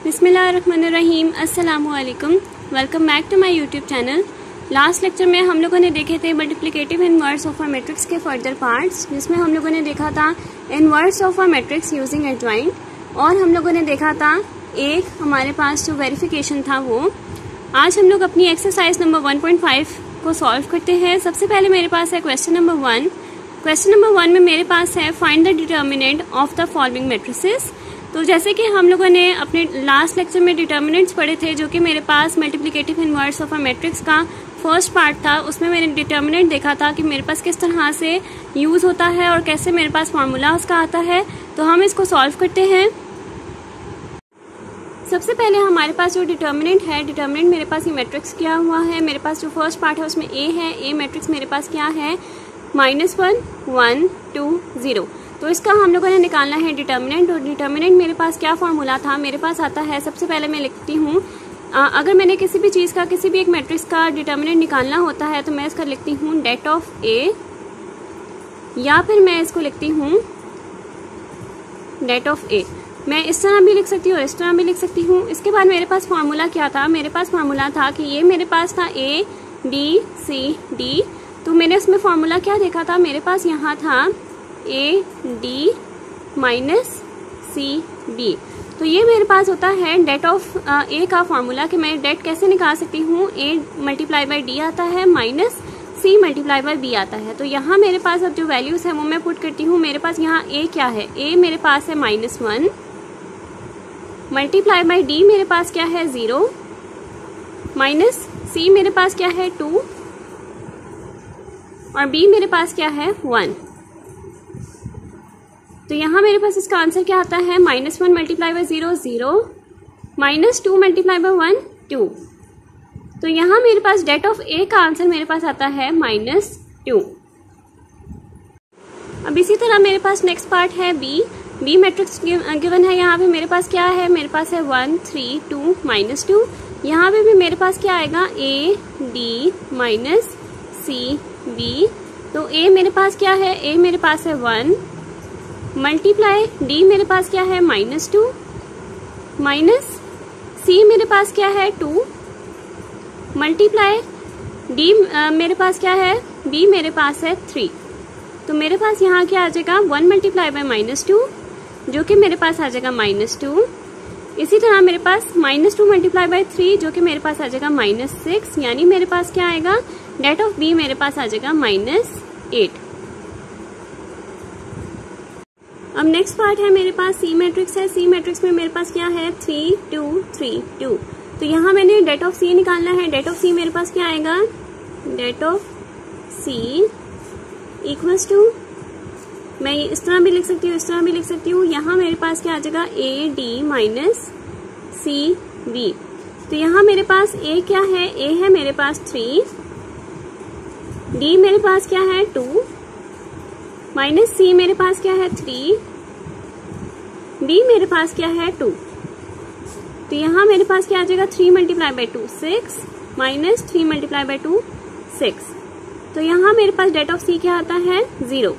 बिस्मिल्लाहिर्रहमानिर्रहीम, अस्सलामुअलैकुम। Welcome back to my YouTube channel. Last lecture में हम लोगों ने देखे थे multiplicative inverse of a matrix के फर्दर पार्ट्स, जिसमें हम लोगों ने देखा था inverse of a matrix using adjoint, और हम लोगों ने देखा था एक हमारे पास जो वेरिफिकेशन था वो। आज हम लोग अपनी एक्सरसाइज नंबर 1.5 को सॉल्व करते हैं। सबसे पहले मेरे पास है क्वेश्चन नंबर 1। क्वेश्चन नंबर 1 में मेरे पास है find the determinant of the following matrices. तो जैसे कि हम लोगों ने अपने लास्ट लेक्चर में डिटर्मिनेंट्स पढ़े थे, जो कि मेरे पास multiplicative inverse of a matrix का फर्स्ट पार्ट था, उसमें मैंने डिटर्मिनेंट देखा था कि मेरे पास किस तरह से यूज होता है और कैसे मेरे पास फॉर्मूला उसका आता है। तो हम इसको सॉल्व करते हैं। सबसे पहले हमारे पास जो डिटर्मिनेंट है, डिटर्मिनेंट मेरे पास ये मैट्रिक्स किया हुआ है। मेरे पास जो फर्स्ट पार्ट है उसमें ए है। ए मैट्रिक्स मेरे पास क्या है, -1 1 2 0। तो इसका हम लोगों ने निकालना है डिटर्मिनेंट। और डिटर्मिनेंट मेरे पास क्या फॉर्मूला था, मेरे पास आता है, सबसे पहले मैं लिखती हूँ, अगर मैंने किसी भी चीज़ का, किसी भी एक मैट्रिक्स का डिटर्मिनेंट निकालना होता है तो मैं इसका लिखती हूँ डेट ऑफ ए, या फिर मैं इसको लिखती हूँ डेट ऑफ ए। मैं इस तरह भी लिख सकती हूँ और इस तरह भी लिख सकती हूँ। इसके बाद मेरे पास फॉर्मूला क्या था, मेरे पास फॉर्मूला था कि ये मेरे पास था ए बी सी डी। तो मैंने उसमें फॉर्मूला क्या देखा था, मेरे पास यहाँ था A D minus C B. तो ये मेरे पास होता है डेट ऑफ ए का फॉर्मूला, कि मैं डेट कैसे निकाल सकती हूँ। ए मल्टीप्लाई बाई डी आता है minus C multiply by B आता है। तो यहाँ मेरे पास अब जो वैल्यूज है वो मैं पुट करती हूँ। मेरे पास यहाँ ए क्या है, ए मेरे पास है -1 मल्टीप्लाई बाई डी मेरे पास क्या है 0 माइनस सी मेरे पास क्या है 2 और बी मेरे पास क्या है 1। तो यहाँ मेरे पास इसका आंसर क्या आता है, -1 मल्टीप्लाई बाई 0 0 -2 मल्टीप्लाई बाई 1 2। तो यहाँ मेरे पास डेट ऑफ ए का आंसर मेरे पास आता है -2। अब इसी तरह मेरे पास नेक्स्ट पार्ट है बी। बी मैट्रिक्स गिवन है। यहाँ पे मेरे पास क्या है, मेरे पास है 1 3 2 -2। यहाँ पे भी मेरे पास क्या आएगा, A D minus C B. तो ए मेरे पास क्या है, ए मेरे पास है 1 मल्टीप्लाई डी मेरे पास क्या है -2 माइनस सी मेरे पास क्या है 2 मल्टीप्लाई डी मेरे पास क्या है, बी मेरे पास है 3। तो मेरे पास यहाँ क्या आ जाएगा, 1 मल्टीप्लाई बाई -2 जो कि मेरे पास आ जाएगा -2। इसी तरह मेरे पास -2 मल्टीप्लाई बाई 3 जो कि मेरे पास आ जाएगा -6। यानी मेरे पास क्या आएगा, डेट ऑफ बी मेरे पास आ जाएगा -8। अब नेक्स्ट पार्ट है मेरे पास सी मैट्रिक्स है। सी मैट्रिक्स में मेरे पास क्या है, 3 2 3 2। तो यहाँ मैंने डेट ऑफ सी निकालना है। डेट ऑफ सी मेरे पास क्या आएगा, det of C equals to, मैं इस तरह भी लिख सकती हूँ, इस तरह भी लिख सकती हूँ। यहाँ मेरे पास क्या आ जाएगा, A D minus C B. तो यहाँ मेरे पास ए क्या है, ए है मेरे पास 3, डी मेरे पास क्या है 2 माइनस सी मेरे पास क्या है 3, बी मेरे पास क्या है 2। तो यहाँ मेरे पास क्या आ जाएगा, 3 multiply by 2 6 minus 3 multiply by 2 6। तो यहाँ मेरे पास डेट ऑफ सी क्या आता है 0।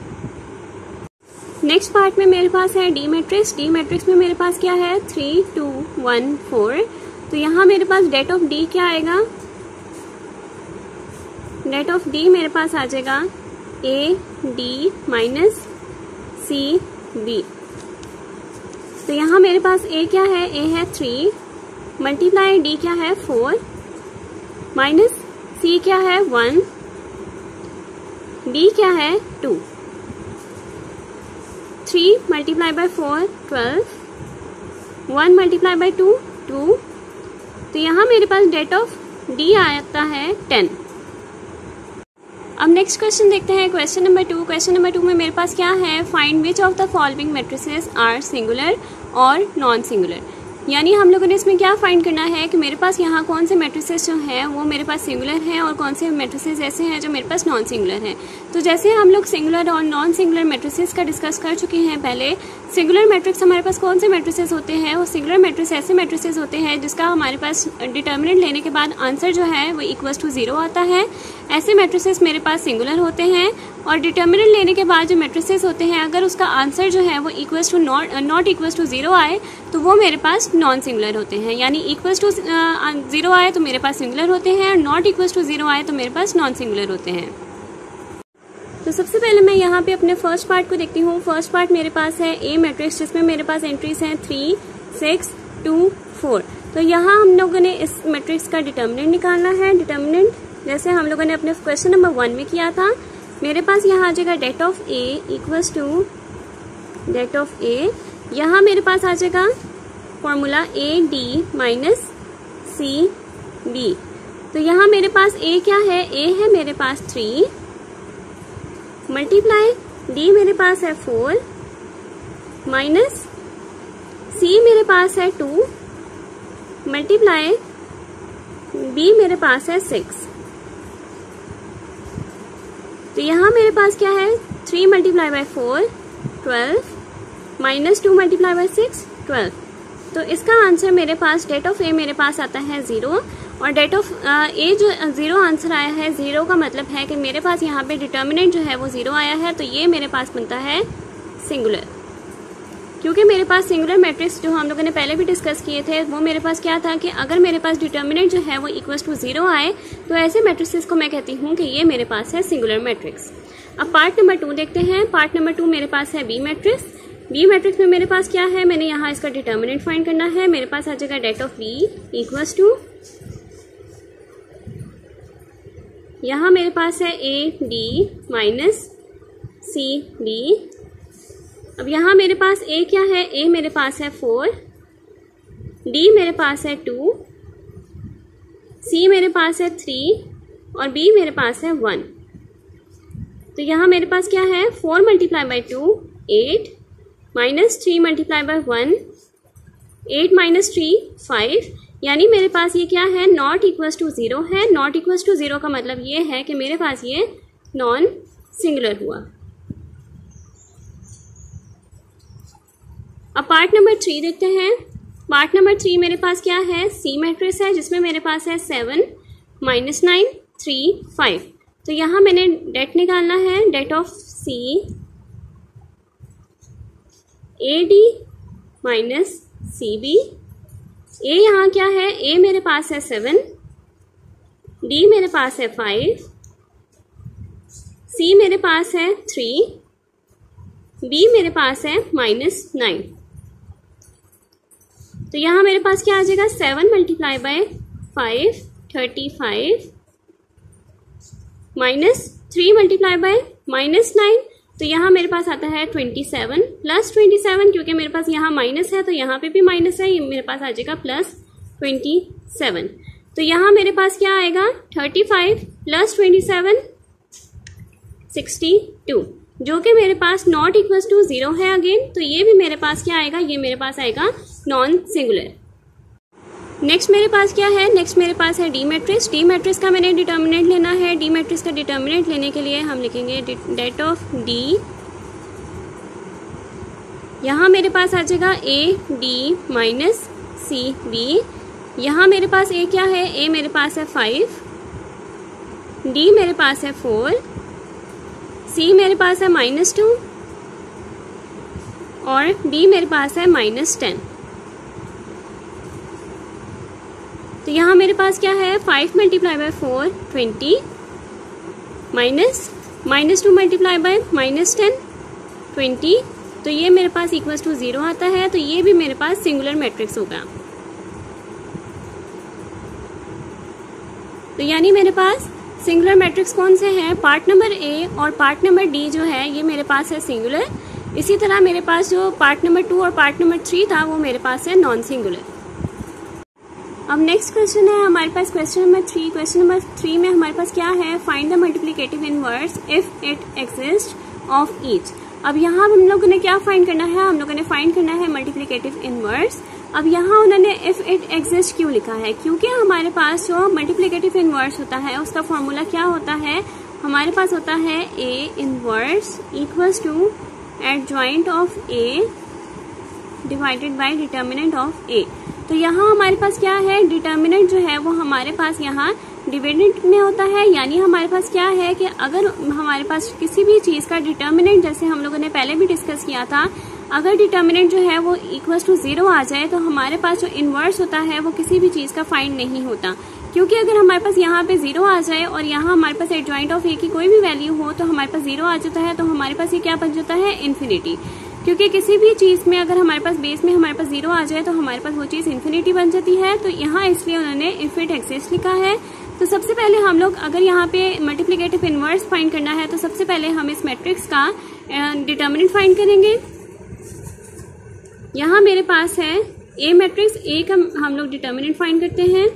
नेक्स्ट पार्ट में मेरे पास है डी मैट्रिक्स। डी मैट्रिक्स में मेरे पास क्या है, 3 2 1 4। तो यहाँ मेरे पास डेट ऑफ डी क्या आएगा, डेट ऑफ डी मेरे पास आ जाएगा A D minus C B. तो यहाँ मेरे पास ए क्या है, ए है 3 मल्टीप्लाई डी क्या है 4 माइनस सी क्या है 1, बी क्या है 2। 3 मल्टीप्लाई बाई 4 12, 1 मल्टीप्लाई बाई 2 2। तो यहाँ मेरे पास डेट ऑफ डी आता है 10। अब नेक्स्ट क्वेश्चन देखते हैं, क्वेश्चन नंबर 2। क्वेश्चन नंबर 2 में मेरे पास क्या है, find which of the following matrices are singular और नॉन सिंगुलर। यानी हम लोगों ने इसमें क्या फाइंड करना है कि मेरे पास यहाँ कौन से मैट्रिसेस जो हैं वो मेरे पास सिंगुलर हैं और कौन से मैट्रिसेस ऐसे हैं जो मेरे पास नॉन सिंगुलर हैं। तो जैसे हम लोग सिंगुलर और नॉन सिंगुलर मैट्रिसेस का डिस्कस कर चुके हैं पहले। सिंगुलर मैट्रिक्स हमारे पास कौन से मैट्रिसेस होते हैं? वो सिंगुलर मैट्रिक्स ऐसे मैट्रिसेस होते हैं जिसका हमारे पास डिटर्मिनेंट लेने के बाद आंसर जो है वो इक्वल्स टू 0 आता है। ऐसे मैट्रिसेस मेरे पास सिंगुलर होते हैं। और डिटर्मिनेंट लेने के बाद जो मैट्रिसेस होते हैं अगर उसका आंसर जो है वो equals to not equals to 0 आए तो वो मेरे पास नॉन सिंगुलर होते हैं। यानी इक्वल्स टू 0 आए तो मेरे पास सिंगुलर होते हैं और नॉट इक्वल्स टू 0 आए तो मेरे पास नॉन सिंगुलर होते हैं। तो सबसे पहले मैं यहाँ पे अपने फर्स्ट पार्ट को देखती हूँ। फर्स्ट पार्ट मेरे पास है ए मैट्रिक्स जिसमें मेरे पास एंट्रीज हैं 3, 6, 2, 4। तो यहाँ हम लोगों ने इस मैट्रिक्स का डिटर्मिनेंट निकालना है। डिटर्मिनेंट जैसे हम लोगों ने अपने क्वेश्चन नंबर 1 में किया था। मेरे पास यहाँ आ जाएगा det of A equals to det of A. यहाँ मेरे पास आ जाएगा formula A D minus C B. तो यहाँ मेरे पास ए क्या है? ए है मेरे पास 3 मल्टीप्लाई डी मेरे पास है 4 माइनस सी मेरे पास है 2 मल्टीप्लाई बी मेरे पास है 6। तो यहाँ मेरे पास क्या है? 3 multiply by 4 12 minus 2 multiply by 6 12। तो इसका आंसर मेरे पास डेट ऑफ ए मेरे पास आता है 0 और डेट ऑफ ए जो 0 आंसर आया है 0 का मतलब है कि मेरे पास यहाँ पे डिटर्मिनेंट जो है वो 0 आया है। तो ये मेरे पास बनता है सिंगुलर। क्योंकि मेरे पास सिंगुलर मैट्रिक्स जो हम लोगों ने पहले भी डिस्कस किए थे वो मेरे पास क्या था कि अगर मेरे पास डिटर्मिनेंट जो है वो इक्वल्स टू 0 आए तो ऐसे मैट्रिक्स को मैं कहती हूँ कि ये मेरे पास है सिंगुलर मैट्रिक्स। अब पार्ट नंबर 2 देखते हैं। पार्ट नंबर 2 मेरे पास है बी मैट्रिक्स। बी मैट्रिक्स में मेरे पास क्या है? मैंने यहाँ इसका डिटर्मिनेंट फाइंड करना है। मेरे पास आ जाएगा det of B equals to, यहाँ मेरे पास है A D minus C B. अब यहाँ मेरे पास ए क्या है? ए मेरे पास है 4, डी मेरे पास है 2, सी मेरे पास है 3 और बी मेरे पास है 1। तो यहाँ मेरे पास क्या है? 4 multiply by 2 8 minus 3 multiply by 1 8 minus 3 5। यानी मेरे पास ये क्या है? नॉट इक्वल्स टू 0 है। नॉट इक्वल्स टू 0 का मतलब ये है कि मेरे पास ये नॉन सिंगुलर हुआ। अब पार्ट नंबर 3 देखते हैं। पार्ट नंबर 3 मेरे पास क्या है? सी मैट्रिक्स है जिसमें मेरे पास है 7 माइनस 9 3 5। तो यहाँ मैंने डेट निकालना है। Det of C A D minus C B. A यहाँ क्या है? ए मेरे पास है 7, डी मेरे पास है 5, सी मेरे पास है 3, बी मेरे पास है माइनस 9। तो यहाँ मेरे पास क्या आ जाएगा? 7 multiply by 5 35 minus 3 multiply by minus 9। तो यहाँ मेरे पास आता है 27 प्लस 27। क्योंकि मेरे पास यहाँ माइनस है तो यहाँ पे भी माइनस है। ये मेरे पास आ जाएगा प्लस 27। तो यहाँ मेरे पास क्या आएगा? 35 प्लस 27 62 जो कि मेरे पास नॉट इक्वल्स टू 0 है अगेन। तो ये भी मेरे पास क्या आएगा? ये मेरे पास आएगा नॉन सिंगुलर। नेक्स्ट मेरे पास क्या है? नेक्स्ट मेरे पास है डी मैट्रिक्स। डी मैट्रिक्स का मैंने डिटर्मिनेंट लेना है। डी मैट्रिक्स का डिटर्मिनेंट लेने के लिए हम लिखेंगे डेट ऑफ डी। यहाँ मेरे पास आ जाएगा A D minus C B. यहाँ मेरे पास ए क्या है? ए मेरे पास है 5, डी मेरे पास है 4, सी मेरे पास है -2 और डी मेरे पास है -10। तो यहाँ मेरे पास क्या है? 5 multiply by 4 20 minus 2 multiply by -10 20। तो ये मेरे पास इक्वल्स टू 0 आता है। तो ये भी मेरे पास सिंगुलर मैट्रिक्स होगा। तो यानी मेरे पास सिंगुलर मैट्रिक्स कौन से हैं? पार्ट नंबर ए और पार्ट नंबर डी जो है ये मेरे पास है सिंगुलर। इसी तरह मेरे पास जो पार्ट नंबर 2 और पार्ट नंबर 3 था वो मेरे पास है नॉन सिंगुलर। अब नेक्स्ट क्वेश्चन है हमारे पास क्वेश्चन नंबर 3। क्वेश्चन नंबर 3 में हमारे पास क्या है? Find the multiplicative inverse if it exist of each. अब यहाँ हम लोगों ने क्या फाइंड करना है? हम लोगों ने फाइंड करना है मल्टीप्लिकेटिव इनवर्स। अब यहाँ उन्होंने इफ इट एग्जिस्ट क्यों लिखा है? क्योंकि हमारे पास जो मल्टीप्लिकेटिव इनवर्स होता है उसका फॉर्मूला क्या होता है? हमारे पास होता है A inverse equals to adjoint of A divided by determinant of A. तो यहाँ हमारे पास क्या है, डिटर्मिनेंट जो है वो हमारे पास यहाँ डिविडेंड में होता है। यानी हमारे पास क्या है कि अगर हमारे पास किसी भी चीज का डिटर्मिनेंट, जैसे हम लोगों ने पहले भी डिस्कस किया था, अगर डिटर्मिनेंट जो है वो इक्वल टू 0 आ जाए तो हमारे पास जो इनवर्स होता है वो किसी भी चीज का फाइंड नहीं होता। क्योंकि अगर हमारे पास यहाँ पे 0 आ जाए और यहाँ हमारे पास एडजॉइंट ऑफ ए की कोई भी वैल्यू हो तो हमारे पास 0 आ जाता है, तो हमारे पास ये क्या बन जाता है, इन्फिनिटी। क्योंकि किसी भी चीज में अगर हमारे पास बेस में हमारे पास 0 आ जाए तो हमारे पास वो चीज इन्फिनिटी बन जाती है। तो यहाँ इसलिए उन्होंने इनफिनिट एक्सिस्ट लिखा है। तो सबसे पहले हम लोग अगर यहाँ पे मल्टीप्लिकेटिव इनवर्स फाइंड करना है तो सबसे पहले हम इस मैट्रिक्स का डिटर्मिनेंट फाइंड करेंगे। यहाँ मेरे पास है ए मैट्रिक्स, ए का हम लोग डिटर्मिनेंट फाइंड करते हैं।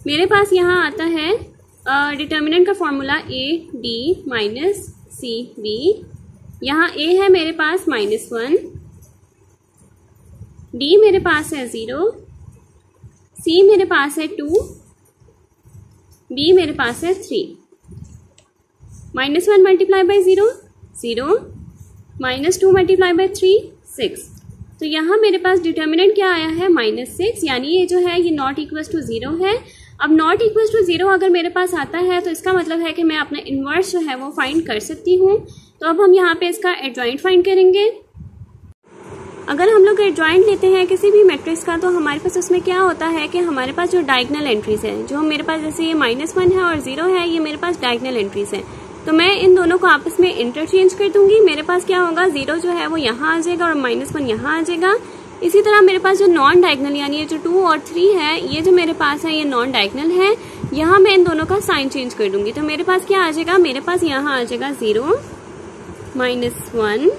मेरे पास यहाँ आता है डिटर्मिनेंट का formula A D minus C B. यहाँ ए है मेरे पास -1, डी मेरे पास है 0, सी मेरे पास है 2, बी मेरे पास है 3। -1 मल्टीप्लाई बाई 0 0, -2 मल्टीप्लाई बाई 3 6। तो यहाँ मेरे पास डिटर्मिनेंट क्या आया है, -6। यानी ये जो है ये नॉट इक्वल टू 0 है। अब नॉट इक्वल टू 0 अगर मेरे पास आता है तो इसका मतलब है कि मैं अपना इनवर्स जो है वो फाइंड कर सकती हूँ। तो अब हम यहाँ पे इसका एडजॉइंट फाइंड करेंगे। अगर हम लोग एडजॉइंट लेते हैं किसी भी मैट्रिक्स का तो हमारे पास उसमें क्या होता है कि हमारे पास जो डायगोनल एंट्रीज है, जो मेरे पास जैसे ये -1 है और 0 है, ये मेरे पास डायगोनल एंट्रीज है। तो मैं इन दोनों को आपस में इंटरचेंज कर दूंगी। मेरे पास क्या होगा, 0 जो है वो यहाँ आ जाएगा और -1 यहाँ आ जाएगा। इसी तरह मेरे पास जो नॉन डायगोनल यानी ये जो 2 और 3 है, ये जो मेरे पास है ये नॉन डायगोनल है। यहाँ मैं इन दोनों का साइन चेंज कर दूंगी। तो मेरे पास क्या आ जाएगा, मेरे पास यहाँ आ जाएगा 0 -1।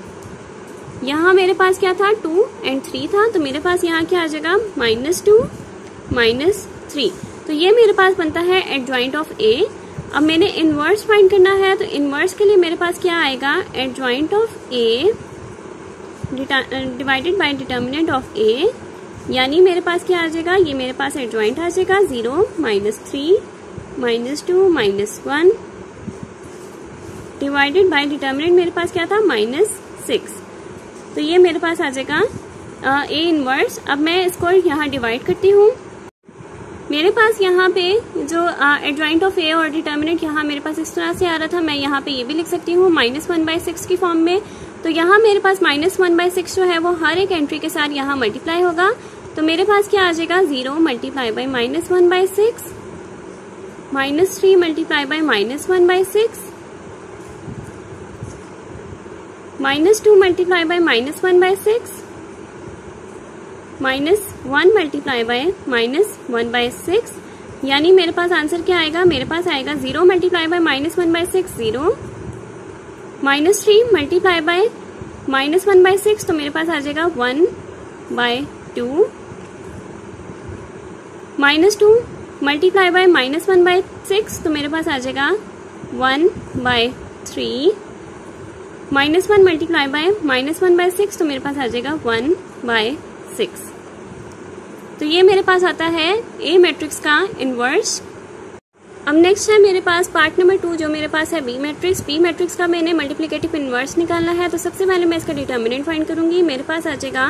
यहाँ मेरे पास क्या था, 2 और 3 था। तो मेरे पास यहाँ क्या आ जाएगा, -2 -3। तो ये मेरे पास बनता है एडजॉइंट ऑफ ए। अब मैंने इनवर्स फाइंड करना है तो इनवर्स के लिए मेरे पास क्या आएगा, adjoint of A divided by determinant of A. यानी मेरे पास क्या आ जाएगा, ये मेरे पास एडजॉइंट आ जाएगा 0 -3 -2 -1 डिवाइडेड बाय डिटर्मिनेंट मेरे पास क्या था, -6। तो ये मेरे पास आ जाएगा ए इनवर्स। अब मैं इसको यहाँ डिवाइड करती हूँ। मेरे पास यहाँ पे जो एडजॉइंट ऑफ ए और डिटर्मिनेंट यहाँ मेरे पास इस तरह से आ रहा था, मैं यहाँ पे ये भी लिख सकती हूँ -1/6 की फॉर्म में। तो यहाँ मेरे पास -1/6 जो है वो हर एक एंट्री के साथ यहाँ मल्टीप्लाई होगा। तो मेरे पास क्या आ जाएगा, 0 multiply by -1/6, -3 multiply by -1/6, -2 multiply by -1/6, -1 multiply by -1/6। यानी मेरे पास आंसर क्या आएगा, मेरे पास आएगा 0 मल्टीप्लाई बाय -1/6 0, -3 मल्टीप्लाई बाय -1/6 तो मेरे पास आ जाएगा 1/2, -2 मल्टीप्लाई बाय -1/6 तो मेरे पास आ जाएगा 1/3, -1 मल्टीप्लाई बाय -1/6 तो मेरे पास आ जाएगा 1/6। तो ये मेरे पास आता है ए मैट्रिक्स का इनवर्स। अब नेक्स्ट है मेरे पास पार्ट नंबर 2 जो मेरे पास है बी मैट्रिक्स। बी मैट्रिक्स का मैंने मल्टीप्लिकेटिव इनवर्स निकालना है। तो सबसे पहले मैं इसका डिटर्मिनेंट फाइंड करूंगी। मेरे पास आ जाएगा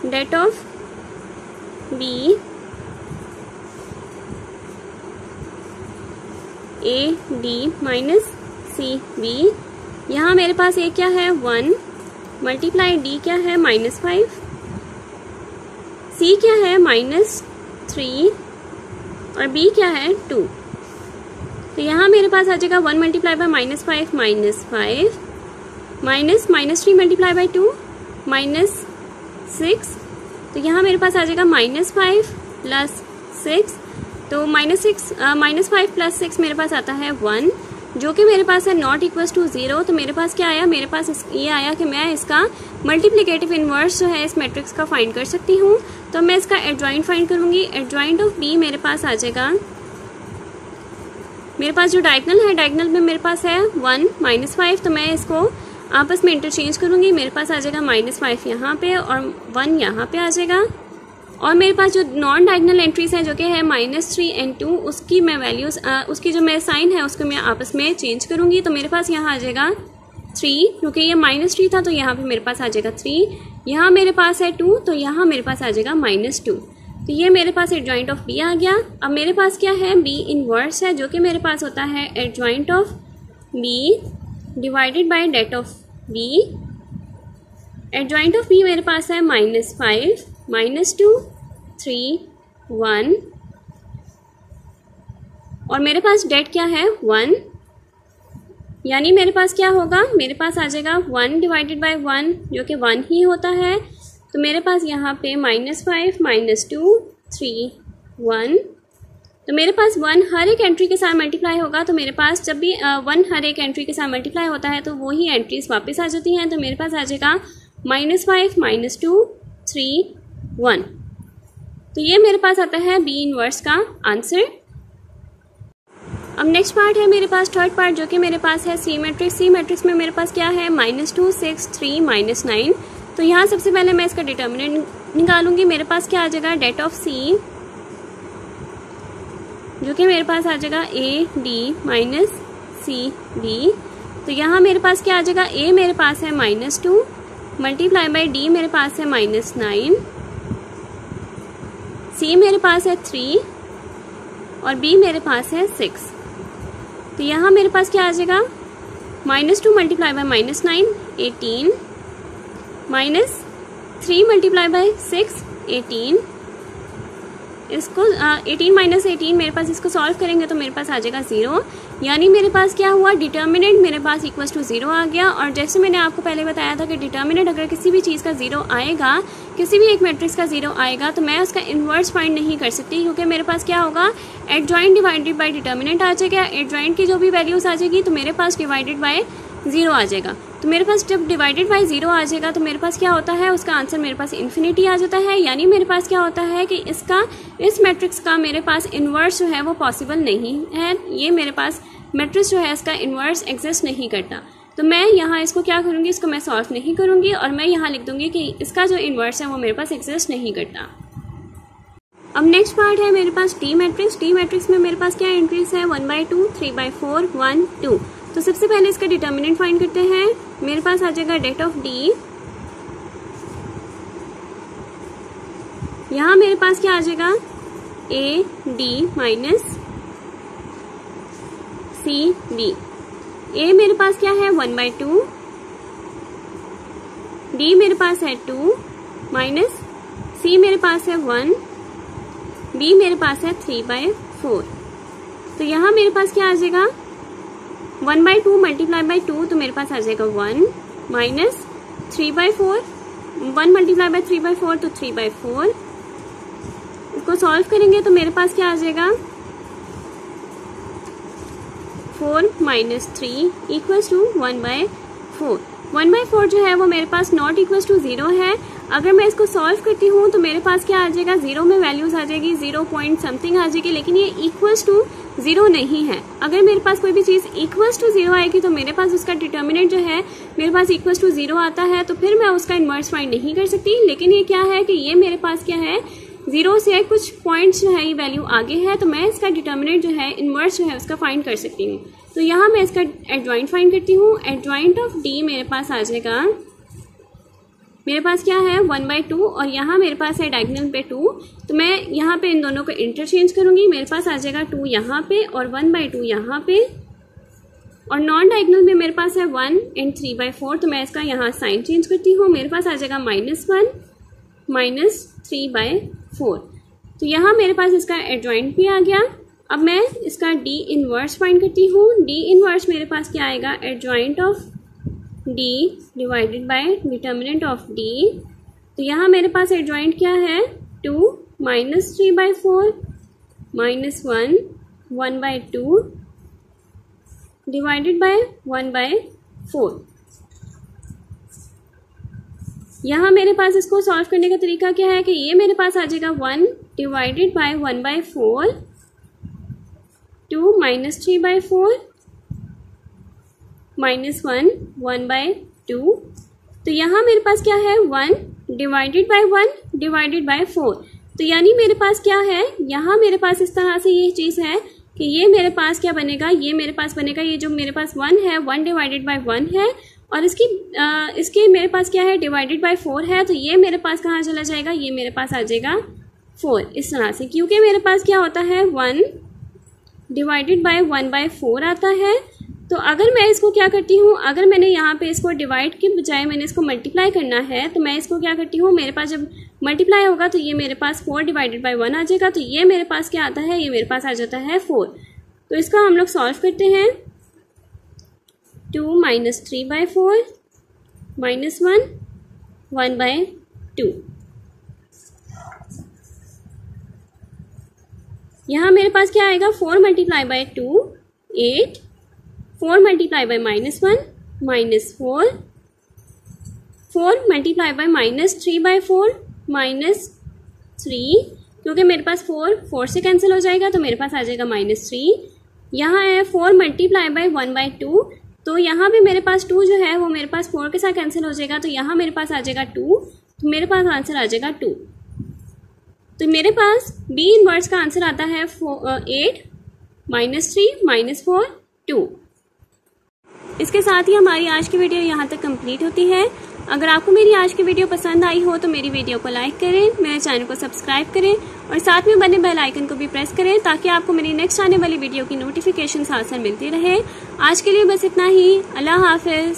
det of B A D minus C B. यहाँ मेरे पास ए क्या है 1 मल्टीप्लाई डी क्या है -5, सी क्या है -3 और बी क्या है 2। तो यहाँ मेरे पास आ जाएगा 1 मल्टीप्लाई बाय -5 -5 -3 मल्टीप्लाई बाय 2 -6। तो यहाँ मेरे पास आ जाएगा -5 प्लस 6। तो -5 प्लस 6 मेरे पास आता है 1 जो कि मेरे पास है नॉट इक्वल टू 0। तो मेरे पास क्या आया, मेरे पास ये आया कि मैं इसका मल्टीप्लिकेटिव इनवर्स जो है इस मैट्रिक्स का फाइंड कर सकती हूँ। तो मैं इसका एडजॉइंट फाइंड करूंगी। एडजॉइंट ऑफ बी मेरे पास आ जाएगा, मेरे पास जो डायगोनल है डायगोनल में मेरे पास है 1 -5 तो मैं इसको आपस में इंटरचेंज करूंगी। मेरे पास आ जाएगा -5 यहाँ पे और 1 यहाँ पे आ जाएगा। और मेरे पास जो नॉन डायगोनल एंट्रीज हैं जो कि है -3 और 2 उसकी मैं वैल्यूज उसकी जो मैं साइन है उसको मैं आपस में चेंज करूंगी। तो मेरे पास यहाँ आ जाएगा 3, क्योंकि ये -3 था तो यहाँ पे मेरे पास आ जाएगा 3, यहाँ मेरे पास है 2 तो यहाँ मेरे पास आ जाएगा -2। तो ये मेरे पास एडजॉइंट ऑफ बी आ गया। अब मेरे पास क्या है, बी इनवर्स है, जो कि मेरे पास होता है adjoint of B divided by det of B. Adjoint of B मेरे पास है -5, -2, 3, 1 और मेरे पास डेट क्या है 1, यानी मेरे पास क्या होगा, मेरे पास आ जाएगा 1 डिवाइडेड बाय 1 जो कि 1 ही होता है। तो मेरे पास यहाँ पे -5, -2, 3, 1 तो मेरे पास 1 हर एक एंट्री के साथ मल्टीप्लाई होगा। तो मेरे पास जब भी 1 हर एक एंट्री के साथ मल्टीप्लाई होता है तो वो ही एंट्रीज वापस आ जाती हैं। तो मेरे पास आ जाएगा -5, -2, 3, 1। तो ये मेरे पास आता है बी इनवर्स का आंसर। अब नेक्स्ट पार्ट है मेरे पास थर्ड पार्ट, जो कि मेरे पास है सी मैट्रिक्स। सी मैट्रिक्स में मेरे पास क्या है, -2, 6, 3, -9। तो यहाँ सबसे पहले मैं इसका डिटर्मिनेंट निकालूंगी। मेरे पास क्या आ जाएगा, डेट ऑफ सी, जो कि मेरे पास आ जाएगा AD माइनस CB। तो यहाँ मेरे पास क्या आ जाएगा, A मेरे पास है -2 मल्टीप्लाई बाई D मेरे पास है -9, C मेरे पास है 3 और B मेरे पास है 6। तो यहाँ मेरे पास क्या आ जाएगा, -2 मल्टीप्लाई बाई -9 18 -3 मल्टीप्लाई बाई 6 18। इसको 18 - 18 मेरे पास इसको सॉल्व करेंगे तो मेरे पास आ जाएगा 0, यानी मेरे पास क्या हुआ, डिटर्मिनेंट मेरे पास इक्वल्स टू 0 आ गया। और जैसे मैंने आपको पहले बताया था कि डिटर्मिनेंट अगर किसी भी चीज़ का 0 आएगा, किसी भी एक मैट्रिक्स का 0 आएगा तो मैं उसका इन्वर्स फाइंड नहीं कर सकती, क्योंकि मेरे पास क्या होगा, एडजॉइंट डिवाइडेड बाय डिटर्मिनेंट आ जाएगा। एडजॉइंट की जो भी वैल्यूज़ आ जाएगी तो मेरे पास डिवाइडेड बाय 0 आ जाएगा। तो मेरे पास जब डिवाइडेड बाय 0 आ जाएगा तो मेरे पास क्या होता है, उसका आंसर मेरे पास इन्फिनिटी आ जाता है। यानी मेरे पास क्या होता है कि इस मैट्रिक्स का मेरे पास इन्वर्स जो है वो पॉसिबल नहीं है। ये मेरे पास मैट्रिक्स जो है इसका इन्वर्स एग्जिस्ट नहीं करता। तो मैं यहाँ इसको क्या करूँगी, इसको मैं सॉल्व नहीं करूँगी और मैं यहाँ लिख दूँगी कि इसका जो इन्वर्स है वो मेरे पास एग्जिस्ट नहीं करता। अब नेक्स्ट पार्ट है मेरे पास डी मैट्रिक्स। डी मैट्रिक्स में मेरे पास क्या एंट्रीज है, 1/2, 3/4, 1, 2। तो सबसे पहले इसका डिटर्मिनेंट फाइंड करते हैं। मेरे पास आ जाएगा डेट ऑफ डी, यहाँ मेरे पास क्या आ जाएगा, AD माइनस CB। A मेरे पास क्या है 1/2, D मेरे पास है 2 माइनस C मेरे पास है 1, B मेरे पास है 3/4। तो यहाँ मेरे पास क्या आ जाएगा, 1/2 मल्टीप्लाई बाई 2 तो मेरे पास आ जाएगा 1 माइनस 3/4, 1 मल्टीप्लाई बाई 3/4 तो 3/4। इसको सॉल्व करेंगे तो मेरे पास क्या आ जाएगा, 4 माइनस 3 इक्वल्स टू 1/4। 1/4 जो है वो मेरे पास नॉट इक्वल्स टू 0 है। अगर मैं इसको सॉल्व करती हूँ तो मेरे पास क्या आ जाएगा, 0 में वैल्यूज आ जाएगी 0 पॉइंट समथिंग आ जाएगी, लेकिन ये इक्वल्स टू 0 नहीं है। अगर मेरे पास कोई भी चीज़ इक्वल्स टू 0 आएगी तो मेरे पास उसका डिटर्मिनेंट जो है मेरे पास इक्वल्स टू 0 आता है, तो फिर मैं उसका इन्वर्स फाइंड नहीं कर सकती। लेकिन ये क्या है कि ये मेरे पास क्या है, 0 से कुछ पॉइंट्स जो है ये वैल्यू आगे है, तो मैं इसका डिटर्मिनेंट जो है इन्वर्स जो है उसका फाइंड कर सकती हूँ। तो यहाँ मैं इसका एडजॉइंट फाइंड करती हूँ। एडजॉइंट ऑफ डी मेरे पास आ जाएगा, मेरे पास क्या है 1/2 और यहाँ मेरे पास है डायगोनल पे 2, तो मैं यहाँ पे इन दोनों को इंटरचेंज करूंगी। मेरे पास आ जाएगा 2 यहाँ पे और 1/2 यहाँ पे, और नॉन डायगोनल में मेरे पास है 1 एंड 3/4, तो मैं इसका यहाँ साइन चेंज करती हूँ। मेरे पास आ जाएगा -1 माइनस 3/4। तो यहाँ मेरे पास इसका एडजॉइंट भी आ गया। अब मैं इसका डी इनवर्स फाइंड करती हूँ। डी इनवर्स मेरे पास क्या आएगा, adjoint of D divided by determinant of D। तो यहाँ मेरे पास एडजॉइंट क्या है, 2 माइनस 3/4 -1 1/2 डिवाइडेड बाय 1/4। यहाँ मेरे पास इसको सॉल्व करने का तरीका क्या है कि ये मेरे पास आ जाएगा 1 डिवाइडेड बाय 1/4, 2 माइनस 3/4 -1 1/2। तो यहाँ मेरे पास क्या है, 1 डिवाइडेड बाय 1 डिवाइडेड बाय 4। तो यानी मेरे पास क्या है, यहाँ मेरे पास इस तरह से ये चीज़ है कि ये मेरे पास क्या बनेगा, ये मेरे पास बनेगा, ये जो मेरे पास 1 है 1 डिवाइडेड बाय 1 है, और इसके मेरे पास क्या है, डिवाइडेड बाय 4 है, तो ये मेरे पास कहाँ चला जाएगा, ये मेरे पास आ जाएगा 4 इस तरह से, क्योंकि मेरे पास क्या होता है 1 डिवाइडेड बाय 1/4 आता है। तो अगर मैं इसको क्या करती हूँ, अगर मैंने यहाँ पे इसको डिवाइड के बजाय मैंने इसको मल्टीप्लाई करना है, तो मैं इसको क्या करती हूँ, मेरे पास जब मल्टीप्लाई होगा तो ये मेरे पास 4 डिवाइडेड बाय 1 आ जाएगा, तो ये मेरे पास क्या आता है, ये मेरे पास आ जाता है 4। तो इसका हम लोग सॉल्व करते हैं। 2 - 3/4 -1 1/2। यहाँ मेरे पास क्या आएगा, 4 × 2 8, 4 × -1 -4, 4 × -3/4 -3, क्योंकि मेरे पास 4 से कैंसिल हो जाएगा तो मेरे पास आ जाएगा -3। यहाँ है 4 × 1/2, तो यहाँ पे मेरे पास 2 जो है वो मेरे पास 4 के साथ कैंसिल हो जाएगा, तो यहाँ मेरे पास आ जाएगा 2, तो मेरे पास आंसर आ जाएगा 2। तो मेरे पास बी इनवर्स का आंसर आता है 8 -3 -4 2। इसके साथ ही हमारी आज की वीडियो यहाँ तक कंप्लीट होती है। अगर आपको मेरी आज की वीडियो पसंद आई हो तो मेरी वीडियो को लाइक करें, मेरे चैनल को सब्सक्राइब करें और साथ में बने बेल आइकन को भी प्रेस करें, ताकि आपको मेरी नेक्स्ट आने वाली वीडियो की नोटिफिकेशन साथ साथ मिलती रहे। आज के लिए बस इतना ही। अल्लाह हाफिज।